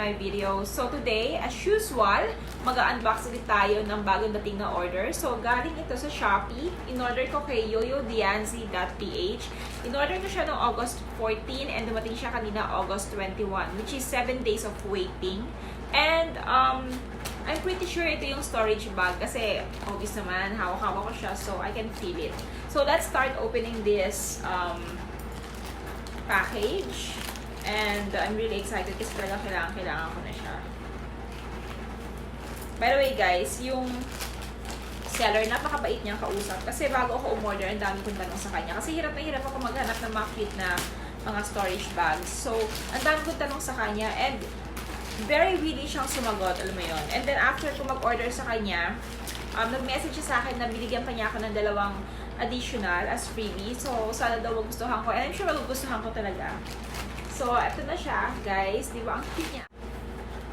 my video. So today, as usual, mag-unbox ulit tayo ng bagong dating na order. So galing ito sa Shopee. In-order ko kay yoyodianzi.ph. In-order ko siya noong August 14 and dumating siya kanina August 21, which is 7 days of waiting. And I'm pretty sure ito yung storage bag kasi obvious naman, hawak-hawak ko siya so I can feel it. So let's start opening this package. And I'm really excited kasi talaga kailangan ko na siya. By the way guys, yung seller, napakabait niyang kausap. Kasi bago ako umorder, ang dami kong tanong sa kanya. Kasi hirap na hirap ako maghanap ng mga cute na mga storage bags. So, ang dami kong tanong sa kanya. And very willing siyang sumagot, alam mo yun. And then after ko mag-order sa kanya, nag-message siya sa akin na binigyan pa niya ako ng 2 additional as freebie. So, sana daw magustuhan ko. And I'm sure magugustuhan ko talaga. So, ito na siya, guys. Di ba? Ang cute niya.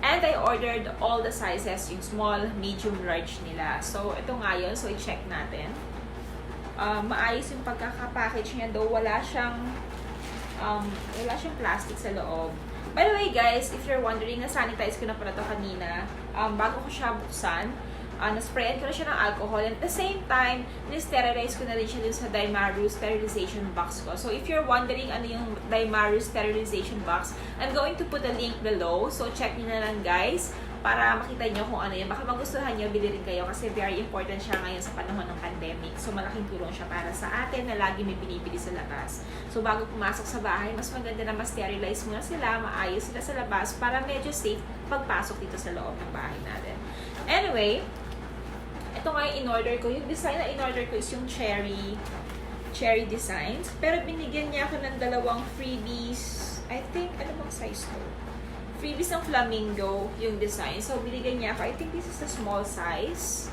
And I ordered all the sizes, yung small, medium, large nila. So, ito nga yun. So, i-check natin. Maayos yung pagkakapackage niya. Though, wala siyang plastic sa loob. By the way, guys, if you're wondering, na-sanitize ko na pala ito kanina. Bago ko siya buksan, na-sprayan ko na siya ng alcohol. And at the same time, ni-sterilize ko na rin siya dun sa Daimaru Sterilization BOx ko. So, if you're wondering ano yung Daimaru Sterilization BOx, I'm going to put a link below. So, check nyo na lang guys para makita nyo kung ano yun. Baka magustuhan nyo, bili rin kayo kasi very important siya ngayon sa panahon ng pandemic. So, malaking tulong siya para sa atin na lagi may binibili sa labas. So, bago pumasok sa bahay, mas maganda na ma-sterilize muna sila, maayos sila sa labas para medyo safe pagpasok dito sa loob ng bahay natin. Anyway, ito nga yung in-order ko. Yung design na in-order ko is yung cherry designs. Pero binigyan niya ako ng 2 freebies. I think, ano bang size to? Freebies ng flamingo yung design. So, binigyan niya ako. I think this is the small size.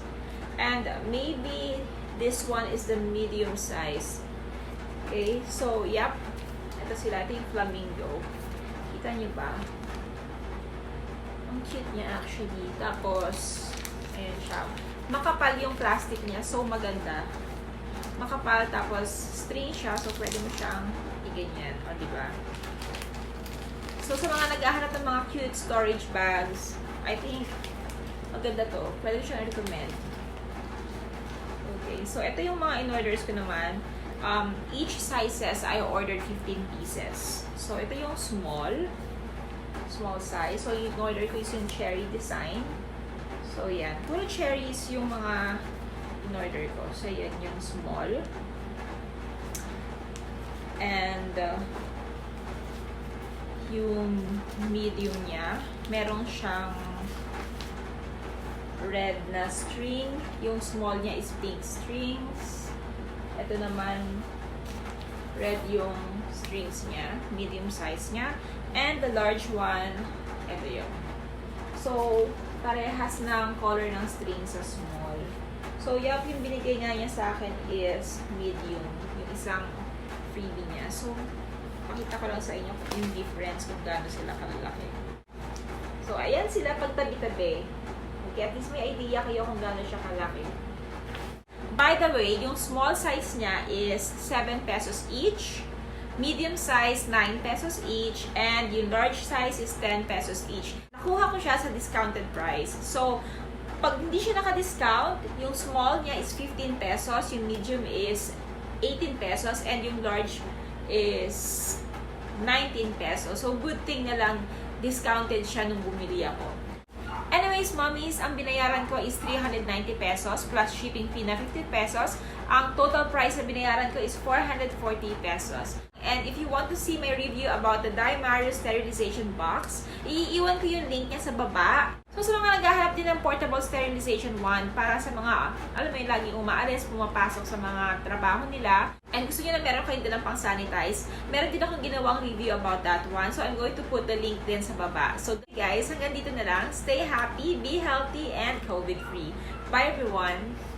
And maybe this one is the medium size. Okay? So, yep. Ito sila. Ito yung flamingo. Kita niyo ba? Ang cute niya actually. Tapos, ayan siya. Makapal yung plastic niya, so maganda. Makapal, tapos string siya, so pwede mo siyang iganyan, o diba? So sa mga naghahanap ng mga cute storage bags, I think maganda to. Pwede mo siyang recommend. Okay, so ito yung mga in-orders ko naman. Each sizes, I ordered 15 pieces. So ito yung small size. So yung in-order ko is yung cherry design. So, yan. Puro cherries yung mga in-order ko. So, yan yung small. And, yung medium niya, meron siyang red na string. Yung small niya is pink strings. Ito naman, red yung strings niya. Medium size niya. And the large one, ito yun. So, parehas ng color ng string sa small. So, yung binigay nga niya sa akin is medium. Yung isang freebie niya. So, pakita ko lang sa inyo yung difference kung gaano sila kalalaki. So, ayan sila pagtabi-tabi. Okay, at least may idea kayo kung gaano siya kalaki. By the way, yung small size niya is 7 pesos each. Medium size, 9 pesos each. And yung large size is 10 pesos each. Nakuha ko siya sa discounted price. So, pag hindi siya naka-discount, yung small niya is 15 pesos, yung medium is 18 pesos, and yung large is 19 pesos. So, good thing na lang discounted siya nung bumili ako. Anyways, mommies, ang binayaran ko is 390 pesos plus shipping fee na 50 pesos. Ang total price na binayaran ko is 440 pesos. And if you want to see my review about the Daimaru Sterilization BOx, iiwan ko yung link niya sa baba. So sa mga naghahanap din ng portable sterilization wand para sa mga, alam mo yung laging umaalis, pumapasok sa mga trabaho nila, and gusto nyo na meron kayo din ng pang-sanitize, meron din akong ginawang review about that one. So I'm going to put the link din sa baba. So guys, hanggang dito na lang. Stay happy, be healthy, and COVID-free. Bye everyone!